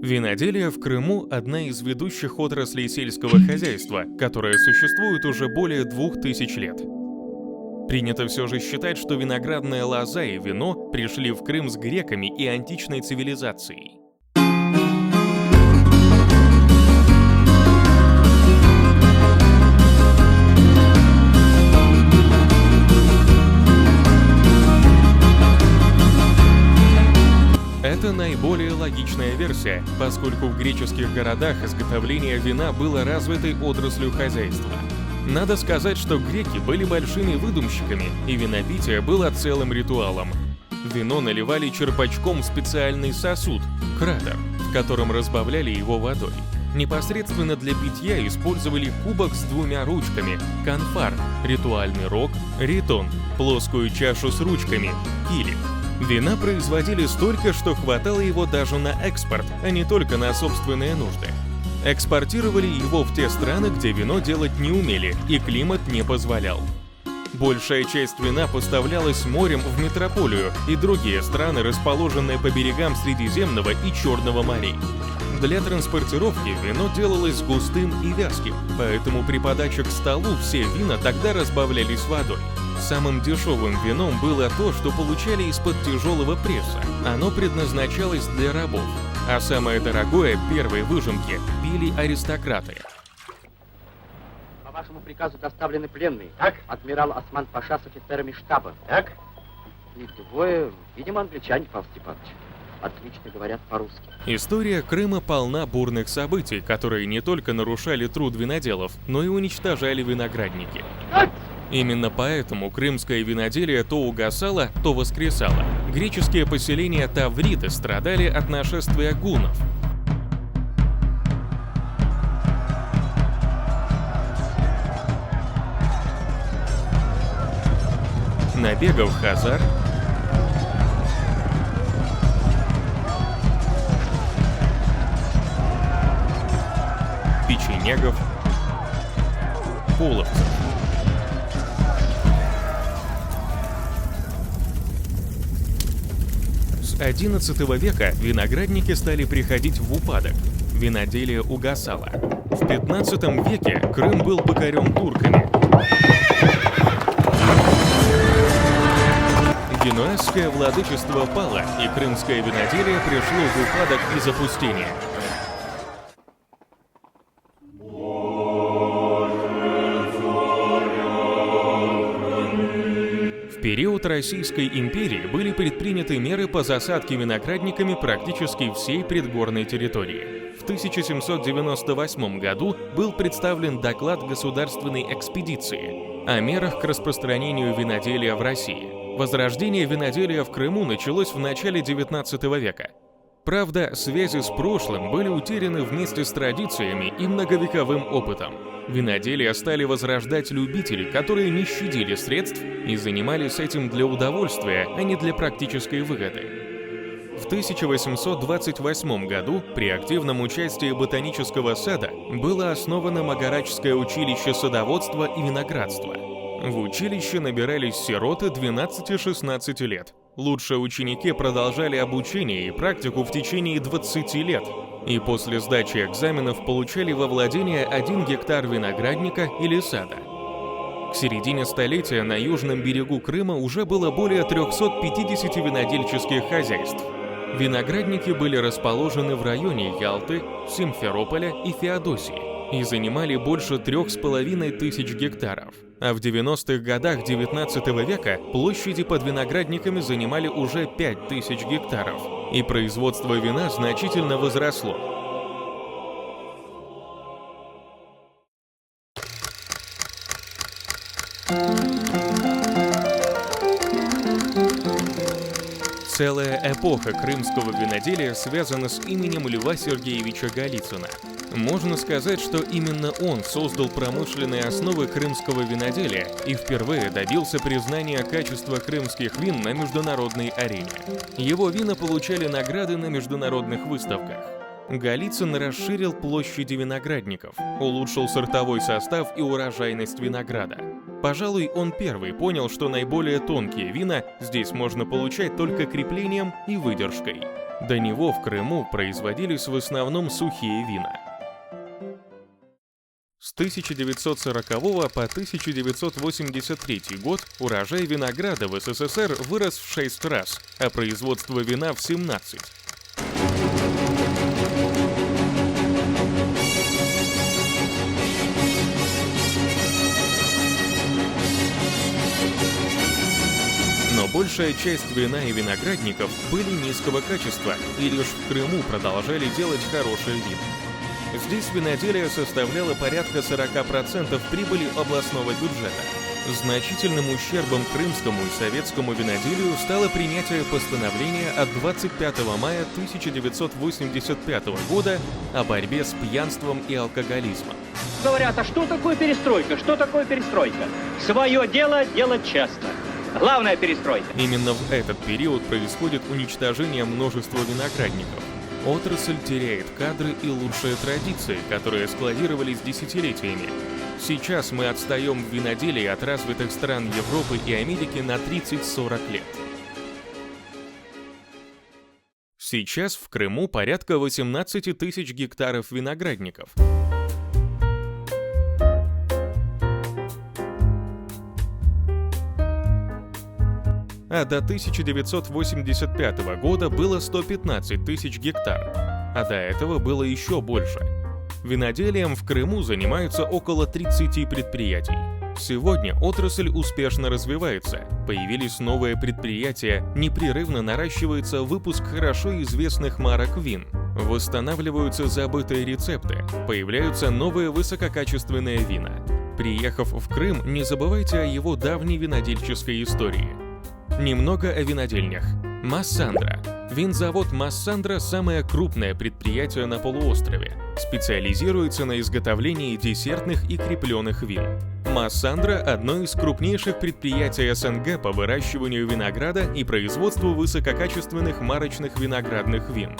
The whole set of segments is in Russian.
Виноделие в Крыму – одна из ведущих отраслей сельского хозяйства, которая существует уже более 2000 лет. Принято все же считать, что виноградная лоза и вино пришли в Крым с греками и античной цивилизацией. Это наиболее логичная версия, поскольку в греческих городах изготовление вина было развитой отраслью хозяйства. Надо сказать, что греки были большими выдумщиками, и винопитие было целым ритуалом. Вино наливали черпачком в специальный сосуд – кратер, в котором разбавляли его водой. Непосредственно для питья использовали кубок с двумя ручками – канфар, ритуальный рог, ритон, плоскую чашу с ручками – килик. Вина производили столько, что хватало его даже на экспорт, а не только на собственные нужды. Экспортировали его в те страны, где вино делать не умели и климат не позволял. Большая часть вина поставлялась морем в метрополию и другие страны, расположенные по берегам Средиземного и Черного морей. Для транспортировки вино делалось густым и вязким, поэтому при подаче к столу все вина тогда разбавлялись водой. Самым дешевым вином было то, что получали из-под тяжелого пресса. Оно предназначалось для рабов. А самое дорогое, первые выжимки, пили аристократы. По вашему приказу доставлены пленные. Так. Адмирал Осман Паша с офицерами штаба. Так? И двое, видимо, англичане, Павел Степанович. Отлично говорят по-русски. История Крыма полна бурных событий, которые не только нарушали труд виноделов, но и уничтожали виноградники. Именно поэтому крымское виноделие то угасало, то воскресало. Греческие поселения Тавриды страдали от нашествия гуннов. Набегов хазар, печенегов, половцев. С XI века виноградники стали приходить в упадок, виноделие угасало. В XV веке Крым был покорен турками. Генуэзское владычество пало, и крымское виноделие пришло в упадок и запустение. В период Российской империи были предприняты меры по засадке виноградниками практически всей предгорной территории. В 1798 году был представлен доклад государственной экспедиции о мерах к распространению виноделия в России. Возрождение виноделия в Крыму началось в начале XIX века. Правда, связи с прошлым были утеряны вместе с традициями и многовековым опытом. Виноделие стали возрождать любители, которые не щадили средств и занимались этим для удовольствия, а не для практической выгоды. В 1828 году при активном участии ботанического сада было основано Магарачское училище садоводства и виноградства. В училище набирались сироты 12-16 лет. Лучшие ученики продолжали обучение и практику в течение 20 лет. И после сдачи экзаменов получали во владение 1 гектар виноградника или сада. К середине столетия на южном берегу Крыма уже было более 350 винодельческих хозяйств. Виноградники были расположены в районе Ялты, Симферополя и Феодосии и занимали больше 3500 гектаров. А в 90-х годах XIX века площади под виноградниками занимали уже 5000 гектаров, и производство вина значительно возросло. Целая эпоха крымского виноделия связана с именем Льва Сергеевича Голицына. Можно сказать, что именно он создал промышленные основы крымского виноделия и впервые добился признания качества крымских вин на международной арене. Его вина получали награды на международных выставках. Голицын расширил площади виноградников, улучшил сортовой состав и урожайность винограда. Пожалуй, он первый понял, что наиболее тонкие вина здесь можно получать только креплением и выдержкой. До него в Крыму производились в основном сухие вина. С 1940 по 1983 год урожай винограда в СССР вырос в 6 раз, а производство вина в 17. Но большая часть вина и виноградников были низкого качества, и лишь в Крыму продолжали делать хорошее вино. Здесь виноделие составляло порядка 40% прибыли областного бюджета. Значительным ущербом крымскому и советскому виноделию стало принятие постановления от 25 мая 1985 года о борьбе с пьянством и алкоголизмом. Говорят, а что такое перестройка? Что такое перестройка? Свое дело делать честно. Главная перестройка. Именно в этот период происходит уничтожение множества виноградников. Отрасль теряет кадры и лучшие традиции, которые складировались десятилетиями. Сейчас мы отстаем в виноделии от развитых стран Европы и Америки на 30-40 лет. Сейчас в Крыму порядка 18 тысяч гектаров виноградников. А до 1985 года было 115 тысяч гектар, а до этого было еще больше. Виноделием в Крыму занимаются около 30 предприятий. Сегодня отрасль успешно развивается, появились новые предприятия, непрерывно наращивается выпуск хорошо известных марок вин, восстанавливаются забытые рецепты, появляются новые высококачественные вина. Приехав в Крым, не забывайте о его давней винодельческой истории. Немного о винодельнях. Массандра. Винзавод Массандра – самое крупное предприятие на полуострове. Специализируется на изготовлении десертных и крепленных вин. Массандра – одно из крупнейших предприятий СНГ по выращиванию винограда и производству высококачественных марочных виноградных вин,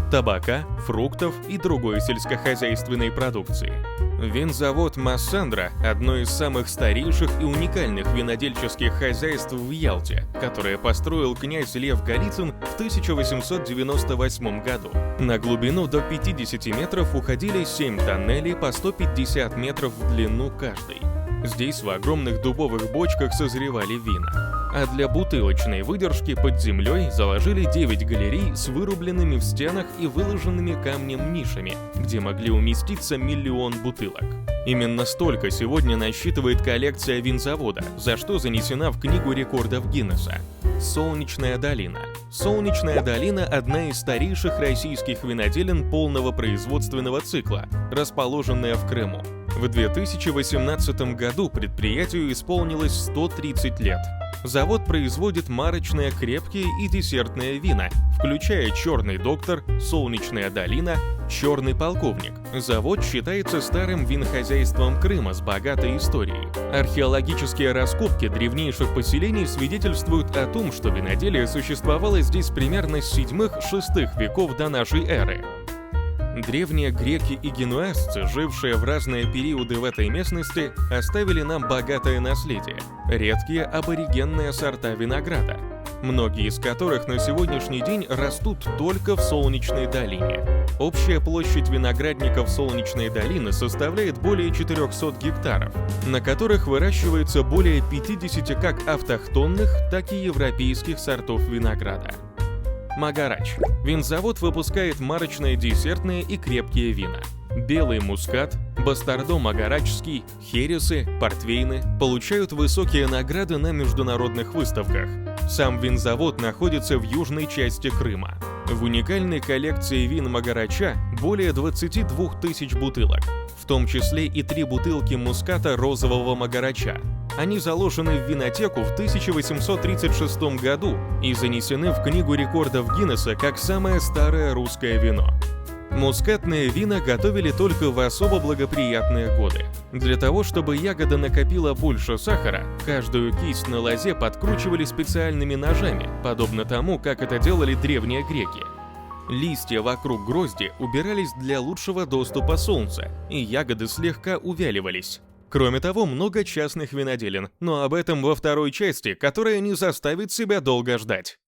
табака, фруктов и другой сельскохозяйственной продукции. Винзавод Массандра – одно из самых старейших и уникальных винодельческих хозяйств в Ялте, которое построил князь Лев Голицын в 1898 году. На глубину до 50 метров уходили 7 тоннелей по 150 метров в длину каждый. Здесь в огромных дубовых бочках созревали вина. А для бутылочной выдержки под землей заложили 9 галерей с вырубленными в стенах и выложенными камнем нишами, где могли уместиться 1 миллион бутылок. Именно столько сегодня насчитывает коллекция винзавода, за что занесена в Книгу рекордов Гиннесса. Солнечная долина. Солнечная долина – одна из старейших российских виноделин полного производственного цикла, расположенная в Крыму. В 2018 году предприятию исполнилось 130 лет. Завод производит марочные, крепкие и десертные вина, включая «Черный доктор», «Солнечная долина», «Черный полковник». Завод считается старым винохозяйством Крыма с богатой историей. Археологические раскопки древнейших поселений свидетельствуют о том, что виноделие существовало здесь примерно с 7-6 веков до нашей эры. Древние греки и генуэзцы, жившие в разные периоды в этой местности, оставили нам богатое наследие – редкие аборигенные сорта винограда, многие из которых на сегодняшний день растут только в Солнечной долине. Общая площадь виноградников Солнечной долины составляет более 400 гектаров, на которых выращивается более 50 как автохтонных, так и европейских сортов винограда. Магарач. Винзавод выпускает марочные, десертные и крепкие вина. Белый мускат, бастардо магарачский, хересы, портвейны получают высокие награды на международных выставках. Сам винзавод находится в южной части Крыма. В уникальной коллекции вин Магарача более 22 тысяч бутылок, в том числе и 3 бутылки муската розового Магарача. Они заложены в винотеку в 1836 году и занесены в Книгу рекордов Гиннесса как самое старое русское вино. Мускатные вина готовили только в особо благоприятные годы. Для того, чтобы ягода накопила больше сахара, каждую кисть на лозе подкручивали специальными ножами, подобно тому, как это делали древние греки. Листья вокруг грозди убирались для лучшего доступа солнца, и ягоды слегка увяливались. Кроме того, много частных виноделин, но об этом во второй части, которая не заставит себя долго ждать.